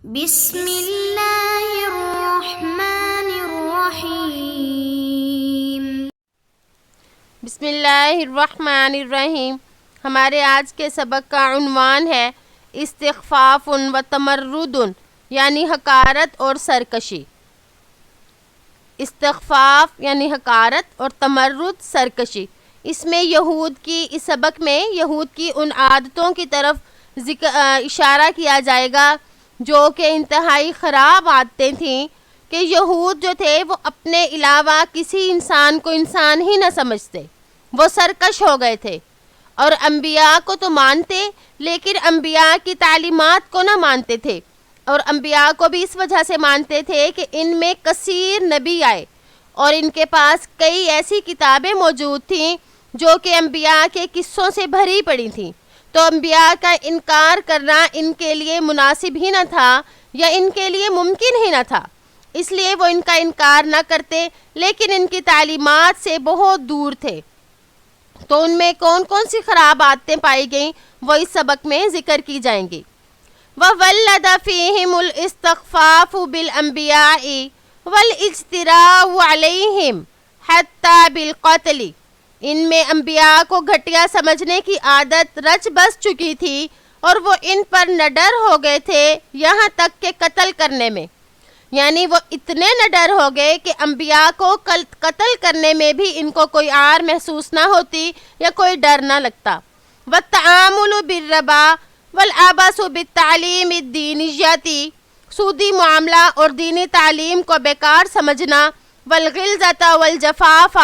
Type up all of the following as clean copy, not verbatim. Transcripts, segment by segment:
بسم اللہ الرحمن الرحیم۔ بسم اللہ الرحمن الرحیم۔ ہمارے آج کے سبق کا عنوان ہے استخفاف و تمرد، یعنی حقارت اور سرکشی۔ استخفاف یعنی حقارت اور تمرد سرکشی۔ اس میں اس سبق میں یہود کی ان عادتوں کی طرف اشارہ کیا جائے گا جو کہ انتہائی خراب عادتیں تھیں، کہ یہود جو تھے وہ اپنے علاوہ کسی انسان کو انسان ہی نہ سمجھتے، وہ سرکش ہو گئے تھے، اور انبیاء کو تو مانتے لیکن انبیاء کی تعلیمات کو نہ مانتے تھے، اور انبیاء کو بھی اس وجہ سے مانتے تھے کہ ان میں کثیر نبی آئے اور ان کے پاس کئی ایسی کتابیں موجود تھیں جو کہ انبیاء کے قصوں سے بھری پڑی تھیں، تو انبیاء کا انکار کرنا ان کے لیے مناسب ہی نہ تھا یا ان کے لیے ممکن ہی نہ تھا، اس لیے وہ ان کا انکار نہ کرتے لیکن ان کی تعلیمات سے بہت دور تھے۔ تو ان میں کون کون سی خراب عادتیں پائی گئیں وہ اس سبق میں ذکر کی جائیں گی۔ وَوَلَّدَ فِيهِمُ الْإِسْتِخْفَافُ بِالْأَنْبِيَاءِ وَالْإِجْتِرَاءُ عَلَيْهِمْ حَتَّى بِالْقَتْلِ۔ ان میں انبیاء کو گھٹیا سمجھنے کی عادت رچ بس چکی تھی اور وہ ان پر نڈر ہو گئے تھے یہاں تک کہ قتل کرنے میں، یعنی وہ اتنے نڈر ہو گئے کہ انبیاء کو قتل کرنے میں بھی ان کو کوئی عار محسوس نہ ہوتی یا کوئی ڈر نہ لگتا۔ وَالتَّعَامُلُ بِالرِّبَا وَالْعَبَثُ بِالتَّعْلِيمِ الدِّينِيَّةِ، سودی معاملہ اور دینی تعلیم کو بیکار سمجھنا، وَالْغِلْظَةَ وَالْجَفَافَ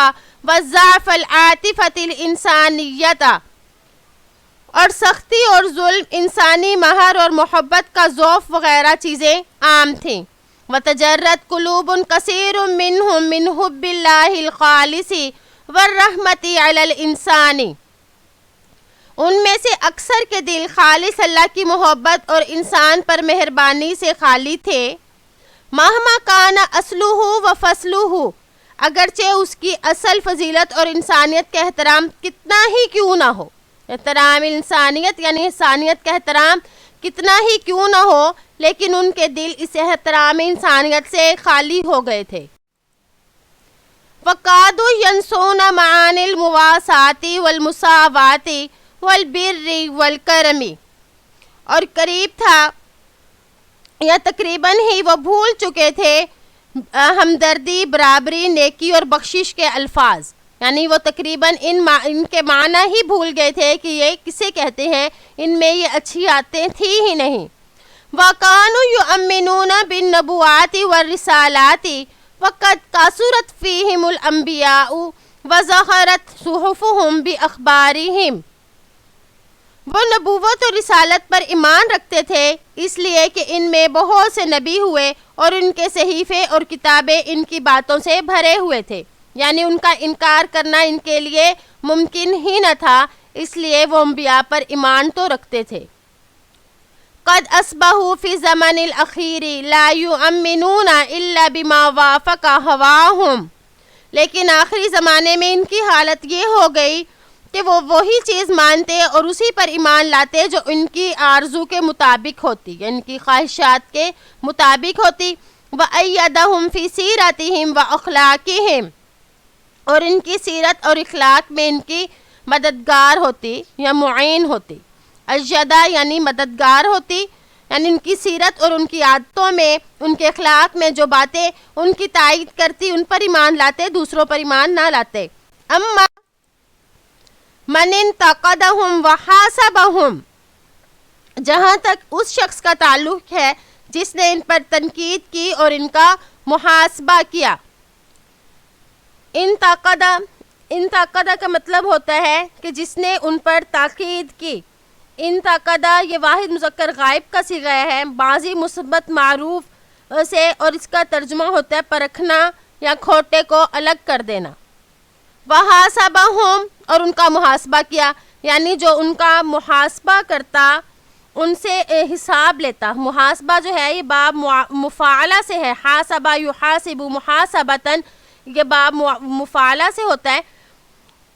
وَالضَّعْفَ الْعَاطِفَةِ الْإِنسَانِيَّةَ، اور سختی اور ظلم، انسانی مہر اور محبت کا ضعف وغیرہ چیزیں عام تھیں۔ وَتَجَرَّتْ قُلُوبٌ كَثِيرٌ مِّنْهُمْ مِنْ حُبِّ اللَّهِ الْخَالِصِ وَالرَّحْمَةِ عَلَى الْإِنسَانِ، ان میں سے اکثر کے دل خالص اللہ کی محبت اور انسان پر مہربانی سے خالی تھے۔ مَهْمَا كَانَ أَصْلُهُ وَفَصْلُهُ، اگرچہ اس کی اصل فضیلت اور انسانیت کا احترام کتنا ہی کیوں نہ ہو، احترام انسانیت یعنی انسانیت کا احترام کتنا ہی کیوں نہ ہو، لیکن ان کے دل اس احترام انسانیت سے خالی ہو گئے تھے۔ وَقَادُوا يَنْسُونَ مَعَانِي الْمُوَاسَاةِ وَالْمُسَاوَاةِ وَالْبِرِّ وَالْكَرَمِ، اور قریب تھا یا تقریباً ہی وہ بھول چکے تھے ہمدردی، برابری، نیکی اور بخشش کے الفاظ، یعنی وہ تقریباً ان کے معنی ہی بھول گئے تھے کہ یہ کسے کہتے ہیں، ان میں یہ اچھی عادتیں تھی ہی نہیں۔ وَكَانُوا يُؤْمِنُونَ بِالنُّبُوَّاتِ وَالرِّسَالَاتِ وَقَدْ كَثُرَتْ فِيهِمُ الْأَنْبِيَاءُ وَظَهَرَتْ صُحُفُهُمْ بِأَخْبَارِهِمْ، وہ نبوت اور رسالت پر ایمان رکھتے تھے اس لیے کہ ان میں بہت سے نبی ہوئے اور ان کے صحیفے اور کتابیں ان کی باتوں سے بھرے ہوئے تھے، یعنی ان کا انکار کرنا ان کے لیے ممکن ہی نہ تھا، اس لیے وہ انبیاء پر ایمان تو رکھتے تھے۔ قد اصبحوا فی الزمن الاخیر لا یؤمنون الا بما وافق ہواہم، لیکن آخری زمانے میں ان کی حالت یہ ہو گئی کہ وہ وہی چیز مانتے اور اسی پر ایمان لاتے جو ان کی آرزو کے مطابق ہوتی، ان کی خواہشات کے مطابق ہوتی۔ وَأَيَّدَهُمْ فِي سِيرَتِهِمْ وَأَخْلَاقِهِمْ، اور ان کی سیرت اور اخلاق میں ان کی مددگار ہوتی یا معین ہوتی۔ اجدہ یعنی مددگار ہوتی، یعنی ان کی سیرت اور ان کی عادتوں میں، ان کے اخلاق میں جو باتیں ان کی تائید کرتی ان پر ایمان لاتے، دوسروں پر ایمان نہ لاتے۔ اما من انتقدہم وحاسبہم، جہاں تک اس شخص کا تعلق ہے جس نے ان پر تنقید کی اور ان کا محاسبہ کیا۔ انتقدہ کا مطلب ہوتا ہے کہ جس نے ان پر تاکید کی۔ انتقدہ یہ واحد مذکر غائب کا صیغہ ہے، ماضی مثبت معروف سے، اور اس کا ترجمہ ہوتا ہے پرکھنا یا کھوٹے کو الگ کر دینا۔ وحاسبہم، اور ان کا محاسبہ کیا، یعنی جو ان کا محاسبہ کرتا، ان سے حساب لیتا۔ محاسبہ جو ہے یہ باب مفاعلہ سے ہے، حاسبہ یحاسب محاسبتاً، یہ باب مفاعلہ سے ہوتا ہے،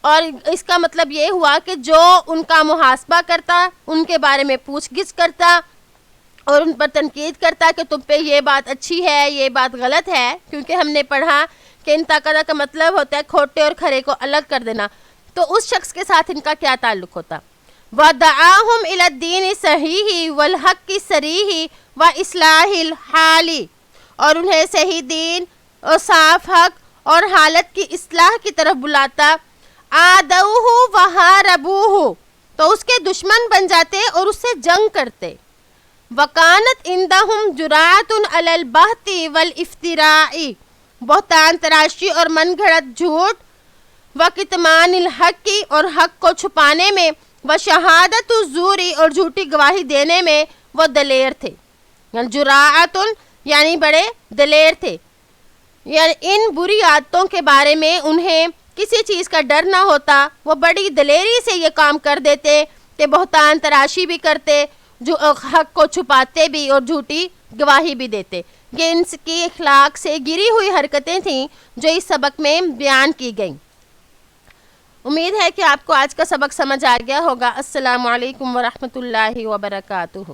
اور اس کا مطلب یہ ہوا کہ جو ان کا محاسبہ کرتا، ان کے بارے میں پوچھ گچھ کرتا، اور ان پر تنقید کرتا کہ تم پہ یہ بات اچھی ہے یہ بات غلط ہے، کیونکہ ہم نے پڑھا کہ انتقادہ کا مطلب ہوتا ہے کھوٹے اور کھرے کو الگ کر دینا، تو اس شخص کے ساتھ ان کا کیا تعلق ہوتا؟ وَدَعَاهُمْ إِلَى الدِّينِ صَحِيحِ وَالْحَقِّ صَرِيحِ وَإِصْلَاحِ الْحَالِ، اور انہیں صحیح دین اور صاف حق اور حالت کی اصلاح کی طرف بلاتا۔ عَادَوْهُ وَحَارَبُوهُ، تو اس کے دشمن بن جاتے اور اس سے جنگ کرتے۔ وَكَانَتْ عِنْدَهُمْ جُرْأَةٌ عَلَى الْبَهْتِ وَالْإِفْتِرَاءِ، بہتان تراشی اور من گھڑت جھوٹ، وَكِتْمَانِ الْحَقِّ، اور حق کو چھپانے میں، وَشَهَادَةُ الزُّورِ، اور جھوٹی گواہی دینے میں وہ دلیر تھے۔ یعنی جُرْأَةٌ یعنی بڑے دلیر تھے، یعنی ان بری عادتوں کے بارے میں انہیں کسی چیز کا ڈر نہ ہوتا، وہ بڑی دلیری سے یہ کام کر دیتے کہ بہتان تراشی بھی کرتے، جو حق کو چھپاتے بھی اور جھوٹی گواہی بھی دیتے۔ یہ ان کی اخلاق سے گری ہوئی حرکتیں تھیں جو اس سبق میں بیان کی گئیں۔ امید ہے کہ آپ کو آج کا سبق سمجھ آ گیا ہوگا۔ السلام علیکم ورحمۃ اللہ وبرکاتہ۔